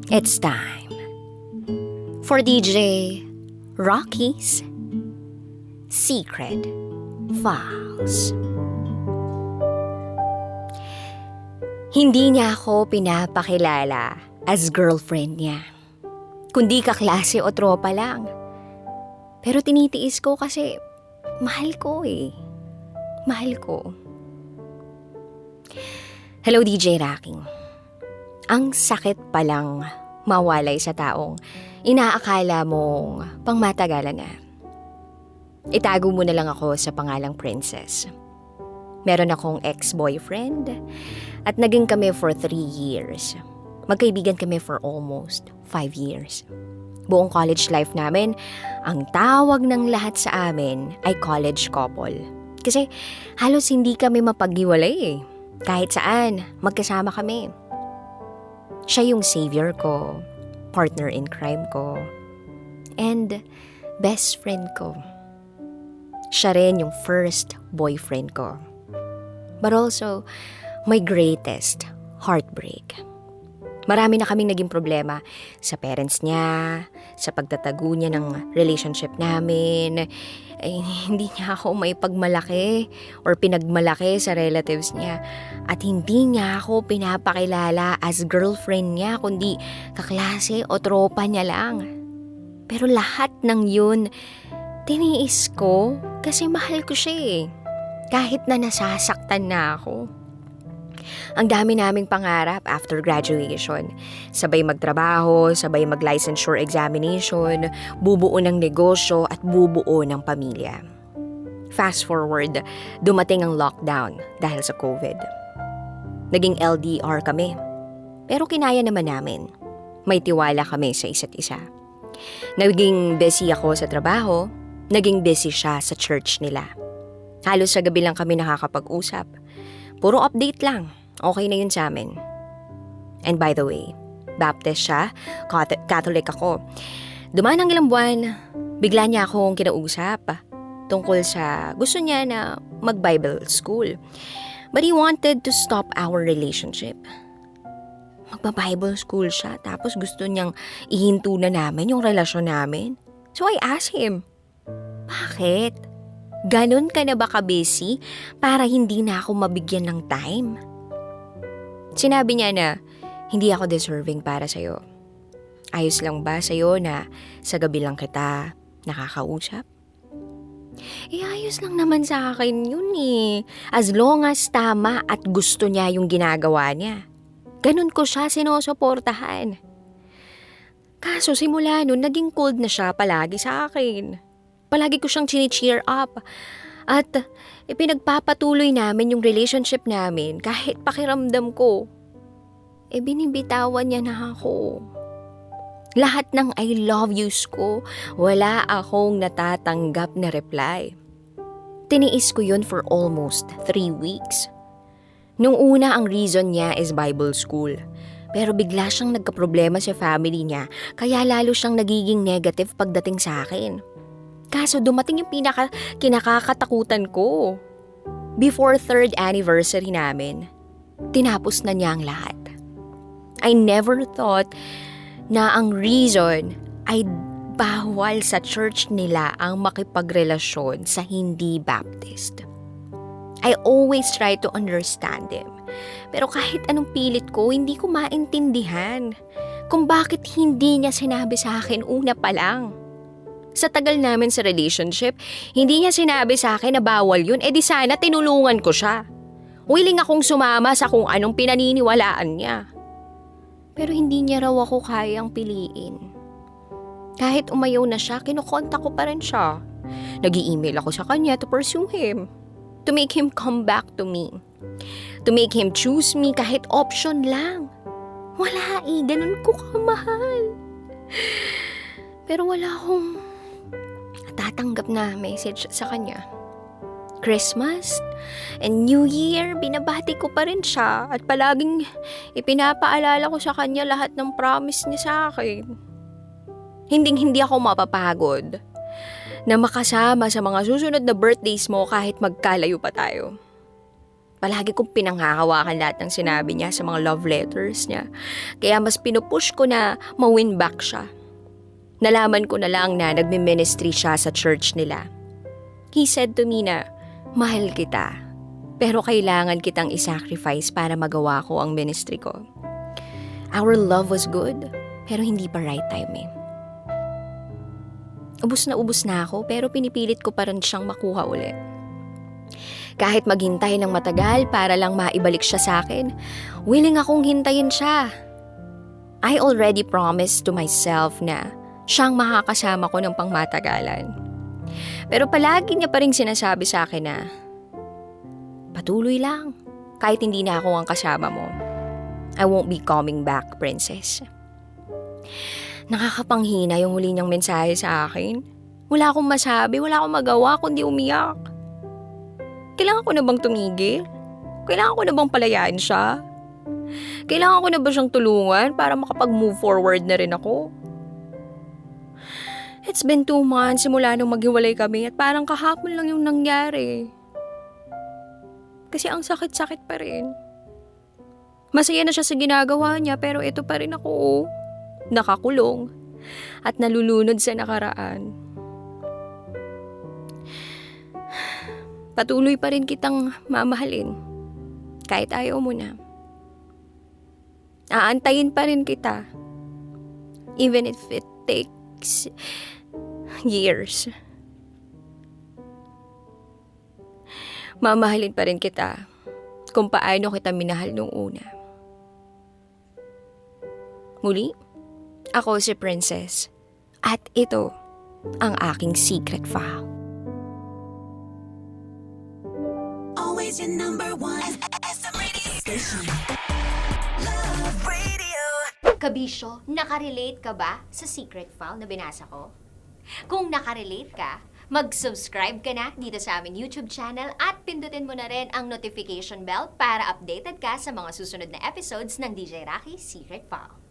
It's time for DJ Rocky's Secret Files. Hindi niya ako pinapakilala as girlfriend niya, kundi kaklase o tropa lang. Pero tinitiis ko kasi mahal ko eh. Mahal ko. Hello DJ Rocky. Ang sakit palang mawalay sa taong inaakala mong pangmatagalan na. Itago mo na lang ako sa pangalang Princess. Meron akong ex-boyfriend at naging kami for 3 years. Magkaibigan kami for almost 5 years. Buong college life namin, ang tawag ng lahat sa amin ay college couple. Kasi halos hindi kami mapaghiwalay eh. Kahit saan, magkasama kami. Siya yung savior ko, partner in crime ko, and best friend ko. Siya rin yung first boyfriend ko. But also, my greatest heartbreak. Marami na kaming naging problema sa parents niya, sa pagtatago niya ng relationship namin. Hindi niya ako may pagmalaki or pinagmalaki sa relatives niya. At hindi niya ako pinapakilala as girlfriend niya, kundi kaklase o tropa niya lang. Pero lahat ng yun, tiniis ko kasi mahal ko siya eh. Kahit na nasasaktan na ako. Ang dami naming pangarap after graduation. Sabay magtrabaho, sabay mag-licensure examination, bubuo ng negosyo at bubuo ng pamilya. Fast forward, dumating ang lockdown dahil sa COVID. Naging LDR kami. Pero kinaya naman namin. May tiwala kami sa isa't isa. Naging busy ako sa trabaho, naging busy siya sa church nila. Halos sa gabi lang kami nakakapag-usap. Puro update lang. Okay na yun sa amin. And by the way, Baptist siya, Catholic ako. Dumaan ng ilang buwan, bigla niya akong kinausap tungkol sa gusto niya na mag-Bible school. But he wanted to stop our relationship. Magba-Bible school siya, tapos gusto niyang ihinto na namin yung relasyon namin. So I asked him, bakit? Ganon ka na ba ka-busy para hindi na ako mabigyan ng time? Sinabi niya na hindi ako deserving para sa'yo. Ayos lang ba sa'yo na sa gabi lang kita nakakausap? Ayos lang naman sa akin yun eh. As long as tama at gusto niya yung ginagawa niya. Ganon ko siya sinusuportahan. Kaso simula nun, naging cold na siya palagi sa akin. Palagi ko siyang chini-cheer up. At ipinagpapatuloy namin yung relationship namin kahit pakiramdam ko. Binibitawan niya na ako. Lahat ng I love yous ko, wala akong natatanggap na reply. Tiniis ko yun for almost 3 weeks. Nung una ang reason niya is Bible school. Pero bigla siyang nagkaproblema sa family niya, kaya lalo siyang nagiging negative pagdating sa akin. Kaso dumating yung kinakatakutan ko. Before 3rd anniversary namin, tinapos na niya ang lahat. I never thought na ang reason ay bawal sa church nila ang makipagrelasyon sa hindi Baptist. I always try to understand him. Pero kahit anong pilit ko, hindi ko maintindihan kung bakit hindi niya sinabi sa akin una pa lang. Sa tagal namin sa relationship, hindi niya sinabi sa akin na bawal yun, di sana tinulungan ko siya. Willing akong sumama sa kung anong pinaniniwalaan niya. Pero hindi niya raw ako kayang piliin. Kahit umayaw na siya, kinukontak ko pa rin siya. Nag-i-email ako sa kanya to pursue him. To make him come back to me. To make him choose me kahit option lang. Wala ganun ko kamahal. Pero wala akong tatanggap na message sa kanya. Christmas and New Year, binabati ko pa rin siya at palaging ipinapaalala ko sa kanya lahat ng promise niya sa akin. Hindi ako mapapagod na makasama sa mga susunod na birthdays mo kahit magkalayo pa tayo. Palagi kong pinanghahawakan lahat ng sinabi niya sa mga love letters niya. Kaya mas pinupush ko na ma-win back siya. Nalaman ko na lang na nagme-ministry siya sa church nila. He said to me na, mahal kita, pero kailangan kitang isacrifice para magawa ko ang ministry ko. Our love was good, pero hindi pa right time eh. Ubus na ako, pero pinipilit ko pa rin siyang makuha ulit. Kahit maghintay ng matagal para lang maibalik siya sa akin, willing akong hintayin siya. I already promised to myself na siyang makakasama ko ng pangmatagalan. Pero palagi niya pa rin sinasabi sa akin na, patuloy lang, kahit hindi na ako ang kasama mo. I won't be coming back, princess. Nakakapanghina yung huli niyang mensahe sa akin. Wala akong masabi, wala akong magawa kundi umiyak. Kailangan ko na bang tumigil? Kailangan ko na bang palayain siya? Kailangan ko na ba siyang tulungan para makapag-move forward na rin ako? It's been 2 months simula nung maghiwalay kami at parang kahapon lang yung nangyari. Kasi ang sakit-sakit pa rin. Masaya na siya sa ginagawa niya pero ito pa rin ako, nakakulong at nalulunod sa nakaraan. Patuloy pa rin kitang mamahalin kahit ayaw mo na. Aantayin pa rin kita even if it takes years. Mamahalin pa rin kita kung paano kita minahal nung una. Muli, ako si Princess at ito ang aking secret file. Always your number one SM radio station. Love Radio. Kabisyo, nakarelate ka ba sa secret file na binasa ko? Kung nakarelate ka, mag-subscribe ka na dito sa aming YouTube channel at pindutin mo na rin ang notification bell para updated ka sa mga susunod na episodes ng DJ Rocky Secret File.